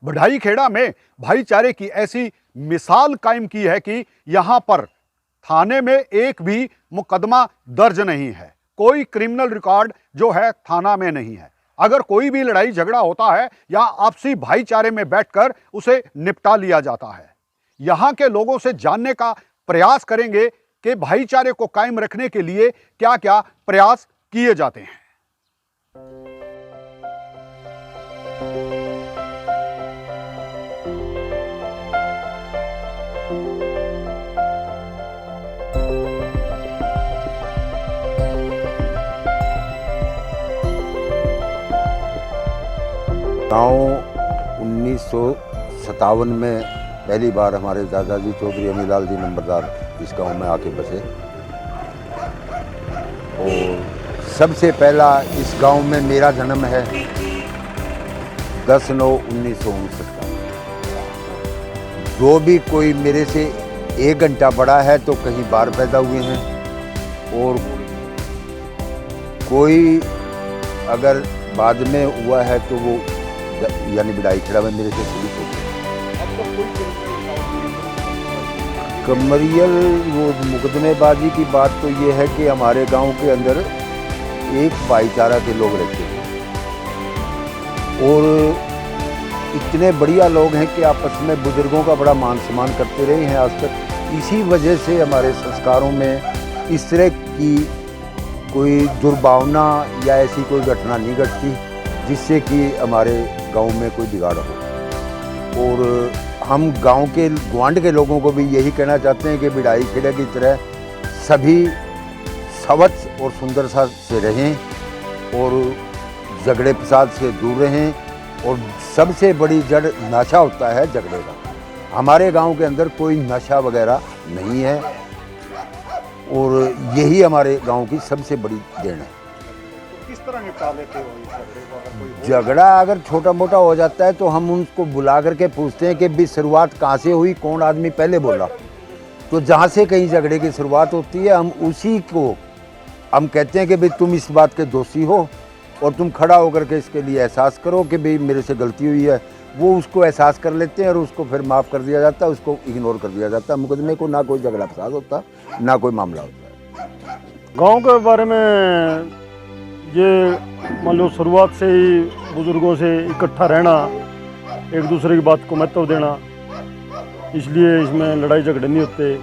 बढ़ाई खेड़ा में भाईचारे की ऐसी मिसाल कायम की है कि यहां पर थाने में एक भी मुकदमा दर्ज नहीं है, कोई क्रिमिनल रिकॉर्ड जो है थाना में नहीं है। अगर कोई भी लड़ाई झगड़ा होता है या आपसी भाईचारे में बैठकर उसे निपटा लिया जाता है। यहां के लोगों से जानने का प्रयास करेंगे कि भाईचारे को कायम रखने के लिए क्या क्या प्रयास किए जाते हैं। गाँव 1957 में पहली बार हमारे दादाजी चौधरी अमीलाल जी नंबरदार इस गांव में आके बसे और सबसे पहला इस गांव में मेरा जन्म है 10/9/1959 का। जो भी कोई मेरे से 1 घंटा बड़ा है तो कहीं बाहर पैदा हुए हैं और कोई अगर बाद में हुआ है तो वो यानी बढ़ाई खेड़ा में मेरे से शुरू हो गया। कमरियल वो मुकदमेबाजी की बात तो ये है कि हमारे गांव के अंदर एक भाईचारा के लोग रहते हैं और इतने बढ़िया लोग हैं कि आपस में बुजुर्गों का बड़ा मान सम्मान करते रहे हैं आज तक। इसी वजह से हमारे संस्कारों में इस तरह की कोई दुर्भावना या ऐसी कोई घटना नहीं घटती जिससे कि हमारे गांव में कोई बिगाड़ हो। और हम गांव के ग्वांड के लोगों को भी यही कहना चाहते हैं कि बढ़ाई खेड़ा की तरह सभी स्वच्छ और सुंदर सा से रहें और झगड़े फसाद से दूर रहें। और सबसे बड़ी जड़ नशा होता है झगड़े का। हमारे गांव के अंदर कोई नशा वगैरह नहीं है और यही हमारे गांव की सबसे बड़ी देन है। किस तरह निपटा लेते हो इस झगड़े को? अगर कोई झगड़ा अगर छोटा मोटा हो जाता है तो हम उनको बुला करके पूछते हैं कि भी शुरुआत कहाँ से हुई, कौन आदमी पहले बोला। तो जहाँ से कहीं झगड़े की शुरुआत होती है हम उसी को हम कहते हैं कि भाई तुम इस बात के दोषी हो और तुम खड़ा होकर के इसके लिए एहसास करो कि भाई मेरे से गलती हुई है। वो उसको एहसास कर लेते हैं और उसको फिर माफ़ कर दिया जाता है, उसको इग्नोर कर दिया जाता है। मुकदमे को ना कोई झगड़ा फसाद होता ना कोई मामला होता है। गांव के बारे में ये मान लो शुरुआत से ही बुजुर्गों से इकट्ठा रहना, एक दूसरे की बात को महत्व देना, इसलिए इसमें लड़ाई झगड़े नहीं होते,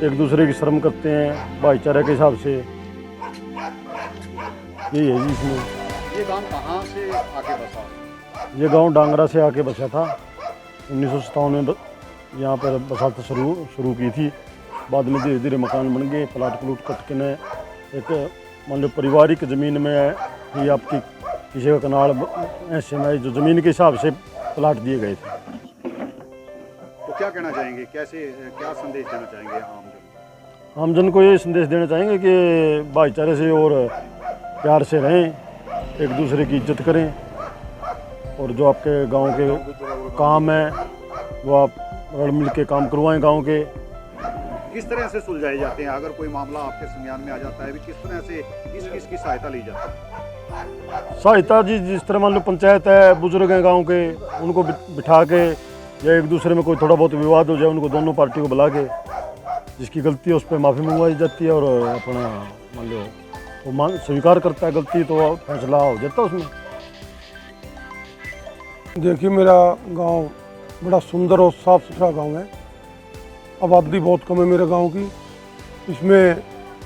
एक दूसरे की शर्म करते हैं भाईचारे के हिसाब से। यही है जी इसमें। ये गांव कहाँ से आके बसा? ये गांव डांगरा से आके बसा था। 1957 में यहाँ पर बसात शुरू की थी। बाद में धीरे धीरे मकान बन गए, प्लाट कट के ने एक मान लो पारिवारिक ज़मीन में ही आपकी किसी का कनाल ऐसे में जो ज़मीन के हिसाब से प्लाट दिए गए थे। तो क्या कहना चाहेंगे, कैसे क्या संदेश देना चाहेंगे आमजन को? ये संदेश देना चाहेंगे कि भाईचारे से और प्यार से रहें, एक दूसरे की इज्जत करें और जो आपके गांव के काम है वो आप रल मिल के काम करवाएं गांव के। किस तरह से सुलझाए जाते हैं? अगर कोई मामला आपके संज्ञान में आ जाता है, किस तरह से किसकी सहायता ली जाती है? सहायता जी जिस तरह मान लो पंचायत है, बुजुर्ग हैं गांव के, उनको बिठा के या एक दूसरे में कोई थोड़ा बहुत विवाद हो जाए उनको दोनों पार्टी को बुला के जिसकी गलती है उस पर माफ़ी मंगवाई जाती है और अपना मान लो वो स्वीकार करता है गलती तो फैसला हो जाता है उसमें। देखिए मेरा गांव बड़ा सुंदर और साफ़ सुथरा गांव है। आबादी बहुत कम है मेरे गांव की। इसमें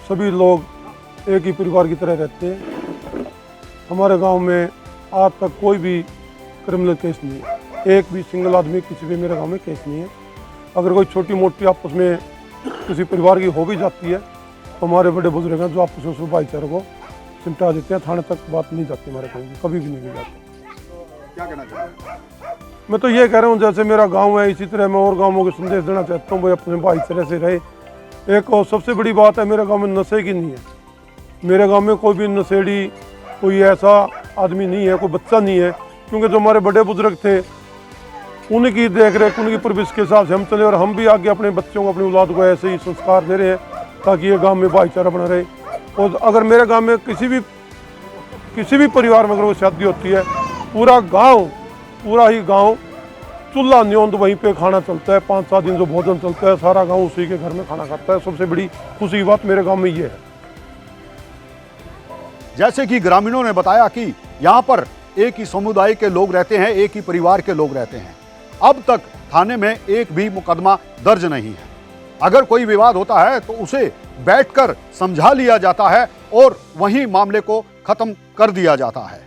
सभी लोग एक ही परिवार की तरह रहते हैं। हमारे गांव में आज तक कोई भी क्रिमिनल केस नहीं है। एक भी सिंगल आदमी किसी भी मेरे गांव में केस नहीं है। अगर कोई छोटी मोटी आपस में किसी परिवार की हो भी जाती है तो हमारे बड़े बुजुर्ग हैं जो आपस में उस भाईचारे को सिमटा देते हैं। थाने तक बात नहीं जाती हमारे गाँव की, कभी भी नहीं जाती। क्या कहना चाहेंगे? मैं तो ये कह रहा हूँ जैसे मेरा गांव है इसी तरह मैं और गाँवों को संदेश देना चाहता हूँ वो अपने भाईचारे से रहे। एक और सबसे बड़ी बात है मेरे गांव में नशे की नहीं है। मेरे गांव में कोई भी नशेड़ी कोई ऐसा आदमी नहीं है, कोई बच्चा नहीं है, क्योंकि जो हमारे बड़े बुजुर्ग थे उनकी देख रेख उनकी परवरिश के हिसाब से हम चले और हम भी आगे अपने बच्चों को अपनी औलाद को ऐसे ही संस्कार दे रहे हैं ताकि ये गाँव में भाईचारा बना रहे। और अगर मेरे गाँव में किसी भी परिवार में अगर वो शादी होती है पूरा ही गांव चूल्हा न्योंद वहीं पे खाना चलता है, 5-7 दिन जो भोजन चलता है सारा गांव उसी के घर में खाना खाता है। सबसे बड़ी खुशी की बात मेरे गांव में ये है। जैसे कि ग्रामीणों ने बताया कि यहाँ पर एक ही समुदाय के लोग रहते हैं, एक ही परिवार के लोग रहते हैं। अब तक थाने में एक भी मुकदमा दर्ज नहीं है। अगर कोई विवाद होता है तो उसे बैठकर समझा लिया जाता है और वहीं मामले को खत्म कर दिया जाता है।